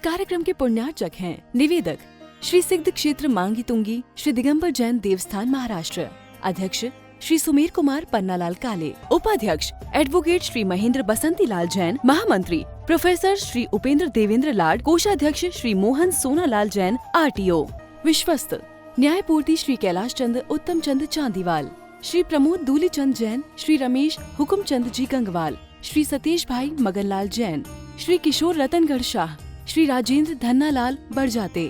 कार्यक्रम के पुण्यार्चक हैं निवेदक श्री सिद्ध क्षेत्र मांगी तुंगी श्री दिगंबर जैन देवस्थान महाराष्ट्र, अध्यक्ष श्री सुमेर कुमार पन्नालाल काले, उपाध्यक्ष एडवोकेट श्री महेंद्र बसंती लाल जैन, महामंत्री प्रोफेसर श्री उपेंद्र देवेंद्र लाड, कोषाध्यक्ष श्री मोहन सोनालाल जैन RTO, विश्वस्त न्यायपूर्ति श्री कैलाश चंद उत्तम चंद चांदीवाल, श्री प्रमोद दूलीचंद जैन, श्री रमेश हुकुमचंद जी गंगवाल, श्री सतीश भाई मगनलाल जैन, श्री किशोर रतनगढ़ शाह, श्री राजेंद्र धन्नालाल बरजाते,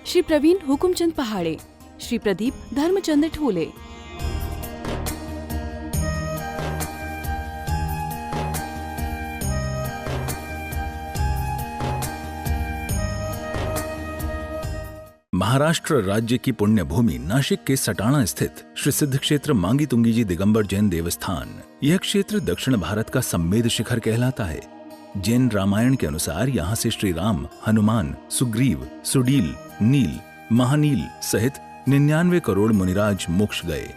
श्री प्रवीण हुकुमचंद पहाड़े, श्री प्रदीप धर्मचंद ठोले। महाराष्ट्र राज्य की पुण्य भूमि नाशिक के सटाणा स्थित श्री सिद्ध क्षेत्र मांगी तुंगी जी दिगंबर जैन देवस्थान, यह क्षेत्र दक्षिण भारत का सम्मेद शिखर कहलाता है। जैन रामायण के अनुसार यहाँ से श्री राम, हनुमान, सुग्रीव, सुडील, नील, महानील सहित 99 करोड़ मुनिराज मोक्ष गए।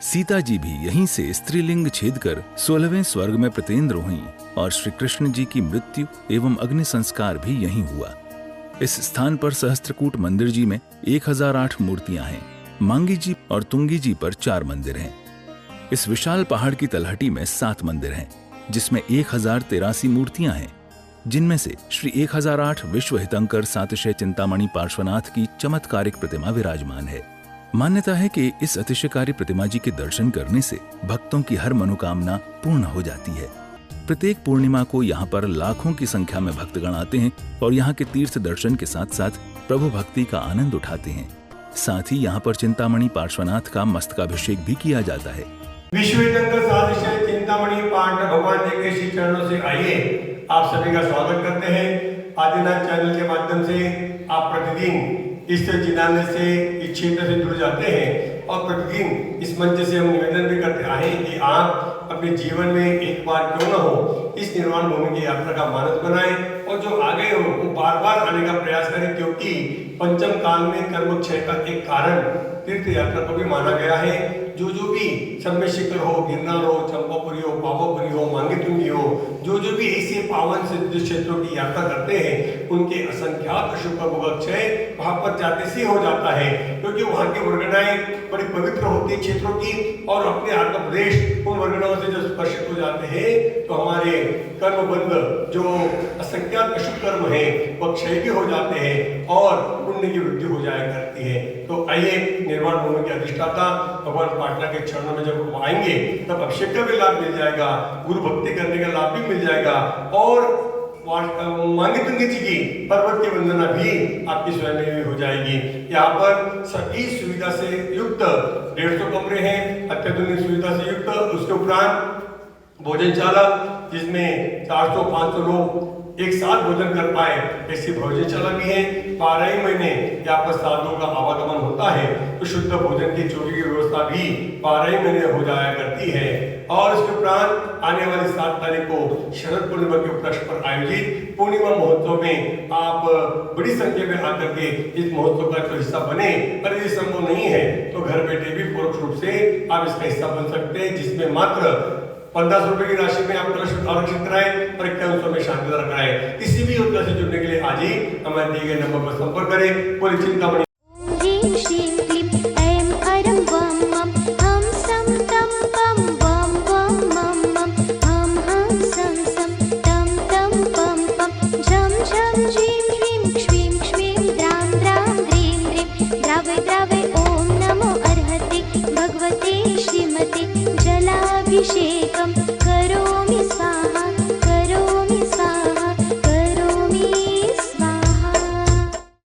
सीता जी भी यहीं से स्त्रीलिंग छेद कर 16वें स्वर्ग में प्रतेंद्र हुई और श्री कृष्ण जी की मृत्यु एवं अग्नि संस्कार भी यहीं हुआ। इस स्थान पर सहस्त्रकूट मंदिर जी में 1008 मूर्तियां हैं। मांगी जी और तुंगी जी पर 4 मंदिर हैं। इस विशाल पहाड़ की तलहटी में 7 मंदिर हैं, जिसमें 1083 मूर्तियां हैं, जिनमें से श्री 1008 विश्व हितंकर सातिशय चिंतामणि पार्श्वनाथ की चमत्कारिक प्रतिमा विराजमान है। मान्यता है कि इस अतिशयकारी प्रतिमा जी के दर्शन करने से भक्तों की हर मनोकामना पूर्ण हो जाती है। प्रत्येक पूर्णिमा को यहाँ पर लाखों की संख्या में भक्तगण आते हैं और यहाँ के तीर्थ दर्शन के साथ साथ प्रभु भक्ति का आनंद उठाते हैं। साथ ही यहाँ पर चिंतामणि पार्श्वनाथ का मस्तकाभिषेक भी किया जाता है। विश्व हितंकर सातिशय चिंतामणि पार्श्व भगवान जी के श्री चरणों से आइए आप सभी का स्वागत करते हैं। आदिनाथ चैनल के माध्यम से आप प्रतिदिन इस जिनाने से इस क्षेत्र से जुड़ जाते हैं और प्रतिदिन इस मंच से हम निवेदन भी करते आए हैं कि आप अपने जीवन में एक बार क्यों न हो इस निर्वाण भूमि की यात्रा का मानस बनाएं और जो आ गए हो वो बार बार आने का प्रयास करें, क्योंकि पंचम काल में कर्म क्षय का एक कारण तीर्थ यात्रा को भी माना गया है। जो भी सम्य शिखर हो, गिरनार हो, चंपापुरी हो, पावापुरी हो, मांगी तुंगी हो, जो भी ऐसे पावन सिद्ध क्षेत्रों की यात्रा करते हैं उनके असंख्यात शुभ क्षय वहां पर जाते से हो जाता है, क्योंकि वहां की वर्गनाएं बड़ी पवित्र होती है क्षेत्रों की और अपने आत्म प्रदेश उन वर्गनाओं से जब स्पर्शित हो जाते हैं तो हमारे कर्म बंध जो असंख्यात अशुभ कर्म है वह क्षय भी हो जाते हैं और पुण्य की वृद्धि हो जाया करती है। तो आइए निर्वाण भूमि के अधिष्ठाता भगवान पाटना के चरणों में जब हम आएंगे तब अभिषेक का भी लाभ मिल जाएगा, गुरु भक्ति करने का लाभ भी मिल जाएगा और मांगी तुंगी जी की पर्वत की वंदना भी आपकी स्वयं में हो जाएगी। यहाँ पर सभी सुविधा से युक्त 150 कमरे हैं, अत्याधुनिक सुविधा से युक्त। उसके उपरांत भोजनशाला जिसमें 400-500 लोग एक साथ भोजन कर पाए ऐसी भोजनशाला भी है। 12 महीने यहाँ पर साधुओं का आवागमन होता है तो शुद्ध भोजन की चोरी की व्यवस्था भी 12 महीने हो जाया करती है। और इसके उपरांत आने वाली 7 तारीख को शरद पूर्णिमा के उपलक्ष्य पर आयोजित पूर्णिमा महोत्सव में आप बड़ी संख्या में आकर के इस महोत्सव का हिस्सा बने। पर यदि संभव नहीं है तो घर बैठे भी परोक्ष रूप से आप इसका हिस्सा बन सकते हैं, जिसमें मात्र 1500 रुपए की राशि में आप कलश आरक्षित कराएं और 5100 में शांतिदार कराएं। किसी भी योजना से जुड़ने के लिए आज ही हमारे दिए गए नंबर पर संपर्क करें। पूरी चिंतामणि अभिषेकम करोमि स्वाहा करोमि स्वाहा करोमि स्वाहा।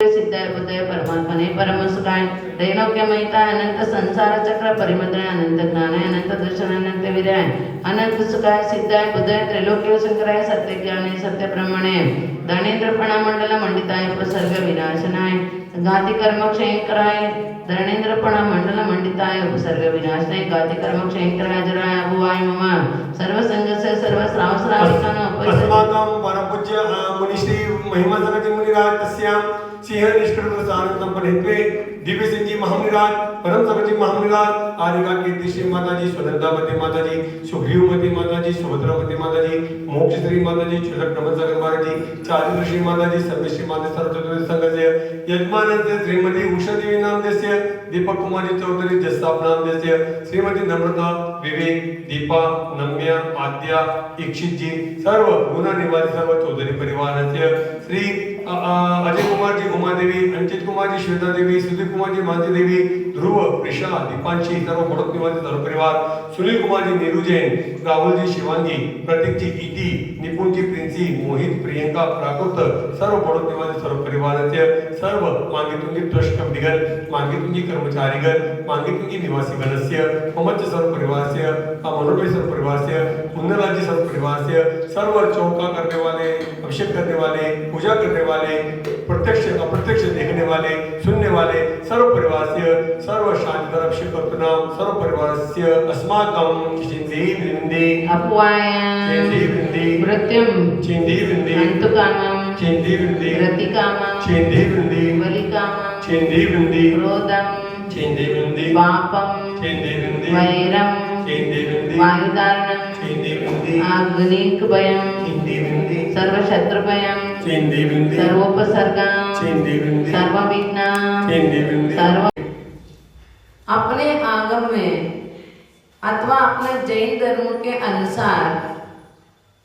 सिद्धाय बुद्धाय परमात्मने परम सुखाय दैनोक्यमयिता अनंत संसार चक्र परिमद्राय अनंत ज्ञानाय अनंत दर्शन अनंत विरय अनंत सुखाय सिद्धाय बुद्धाय त्रैलोक्य शंकराय सत्य ज्ञाने सत्य ब्रह्मणे धनेन्द्र फणमंडल मंडिताय उपसर्ग विनाशनाय गाति कर्म क्षयंकराय धरणेन्द्र मंडल मंडिताय उपसर्ग विनाशनाय गाति कर्म क्षयंकराय जराय अभुवाय मम सर्व संग से सर्व श्राव श्राविकानो अस्माकं परम पूज्य मुनिश्री महिमा सगति मुनिराज तस्याम सिंह निष्कृत सानंद संपन्नत्वे दिव्य सिंह महामुनिराज परम सगति महामुनिराज आदिका कीर्ति श्री माता जी स्वतंत्रवती माता जी सुग्रीवमती माता जी सुभद्रावती माता जी मोक्ष श्री माता जी चुलक नमन सगत माता जी चारित्र श्री माता जी सर्व श्री माता सरस्वती संगस्य यजमानस्य श्रीमती उषा देवी नाम देस्य दीपक कुमारी चौधरी जस्साप नाम देस्य श्रीमती नम्रता विवेक दीपा नम्या आद्या दीक्षित जी सर्व गुना निवासी सर्व चौधरी परिवारस्य श्री अजय कुमार जी उमा देवी अंकित कुमार जी श्वेता देवी सुदीप कुमार जी मानसी देवी ध्रुव प्रिशा दीपांशी सर्व बड़ोत निवासी सर्व परिवार सुनील कुमार जी नीरू जैन राहुल जी शिवांगी प्रतीक जी इति निपुण जी प्रिंसी मोहित प्रियंका प्राकृत सर्व बड़ोत निवासी सर्व परिवारस्य सर्व मांगीतुंगी ट्रस्ट कमिटीगण मांगीतुंगी कर्मचारीगण मांगीतुंगी निवासीगणस्य ममच सर्व परिवारस्य मनोबल सर्व परिवारस्य पुण्यराज्य सर्व परिवारस्य सर्व चौका करने वाले अभिषेक करने वाले पूजा करने वाले प्रत्यक्ष अप्रत्यक्ष देखने वाले सुनने वाले सर्व परिवारस्य सर्व शांतिधर अभिषेक कर्तृणां सर्व परिवारस्य अस्माकं चिन्ति वृन्दी अपवायं चिन्ति वृन्दी मृत्युं चिन्ति वृन्दी अन्तकामं चिन्ति वृन्दी रतिकामं चिन्ति वृन्दी बलिकामं चिन्ति वृन्दी क्रोधं चिन्ति वृन्दी पापं चिन्ति वृन्दी वैरं चिन्ति वृन्दी वायुदारणं चिन्ति वृन्दी आग्निकभयं चिन्ति वृन्दी सर्वशत्रुभयं चिन्ति वृन्दी सर्वोपसर्गं चिन्ति वृन्दी सर्वविघ्नं चिन्ति वृन्दी सर्व अपने आगम में अथवा अपने जैन धर्म के अनुसार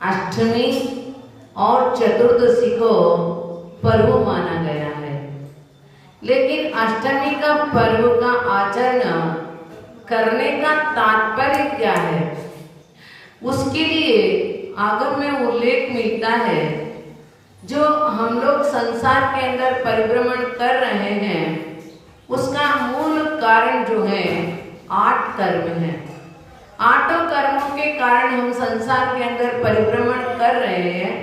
अष्टमी और चतुर्दशी को पर्व माना गया है, लेकिन अष्टमी का पर्व का आचरण करने का तात्पर्य क्या है, उसके लिए आगम में उल्लेख मिलता है। जो हम लोग संसार के अंदर परिभ्रमण कर रहे हैं उसका मूल कारण जो है 8 कर्म है। 8 कर्मों के कारण हम संसार के अंदर परिभ्रमण कर रहे हैं,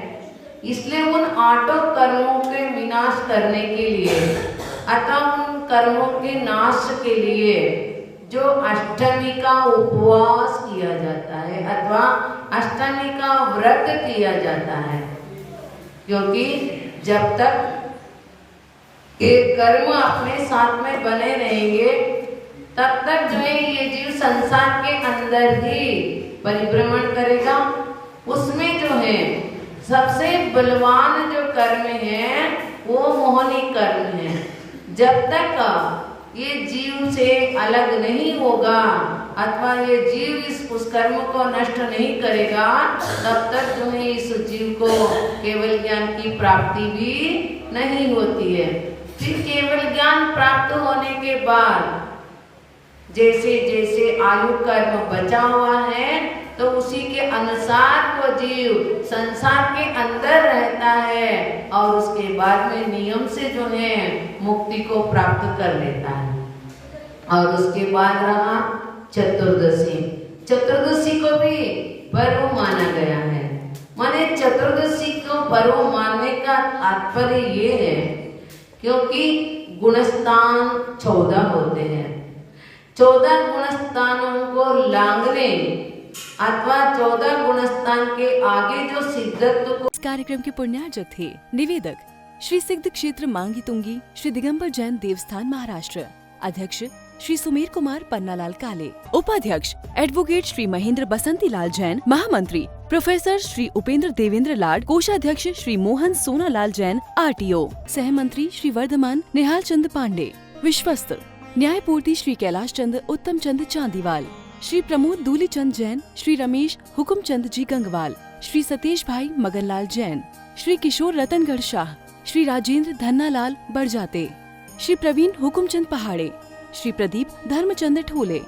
इसलिए उन 8 कर्मों के विनाश करने के लिए अथवा उन कर्मों के नाश के लिए जो अष्टमी का उपवास किया जाता है अथवा अष्टमी का व्रत किया जाता है, क्योंकि जब तक ये कर्म अपने साथ में बने रहेंगे तब तक जो है ये जीव संसार के अंदर ही परिभ्रमण करेगा। उसमें जो है सबसे बलवान जो कर्म है वो मोहनी कर्म है। जब तक ये जीव से अलग नहीं होगा अथवा ये जीव उस कर्म को नष्ट नहीं करेगा तब तक जो है इस जीव को केवल ज्ञान की प्राप्ति भी नहीं होती है। फिर केवल ज्ञान प्राप्त होने के बाद जैसे जैसे आयु कर्म बचा हुआ है तो उसी के अनुसार वो जीव संसार के अंदर रहता है और उसके बाद में नियम से जो है मुक्ति को प्राप्त कर लेता है। और उसके बाद रहा चतुर्दशी। चतुर्दशी को भी पर्व माना गया है। माने चतुर्दशी को पर्व मानने का तात्पर्य ये है क्योंकि गुणस्थान 14 होते हैं। 14 गुणस्थानों को लांघने अथवा 14 गुणस्थान के आगे जो सिद्धत्व को इस कार्यक्रम के पुण्यार्जक थे निवेदक श्री सिद्ध क्षेत्र मांगी तुंगी श्री दिगंबर जैन देवस्थान महाराष्ट्र, अध्यक्ष श्री सुमेर कुमार पन्नालाल काले, उपाध्यक्ष एडवोकेट श्री महेंद्र बसंती लाल जैन, महामंत्री प्रोफेसर श्री उपेंद्र देवेंद्र लाड, कोषाध्यक्ष श्री मोहन सोनालाल जैन RTO, सहमंत्री श्री वर्धमान निहाल चंद पांडे, विश्वस्त न्यायपूर्ति श्री कैलाश चंद उत्तम चंद चांदीवाल, श्री प्रमोद दूली चंद जैन, श्री रमेश हुकुम चंद जी गंगवाल, श्री सतीश भाई मगनलाल जैन, श्री किशोर रतनगढ़ शाह, श्री राजेंद्र धन्नालाल बड़जाते, श्री प्रवीण हुकुमचंद पहाड़े, श्री प्रदीप धर्मचंद ठोले।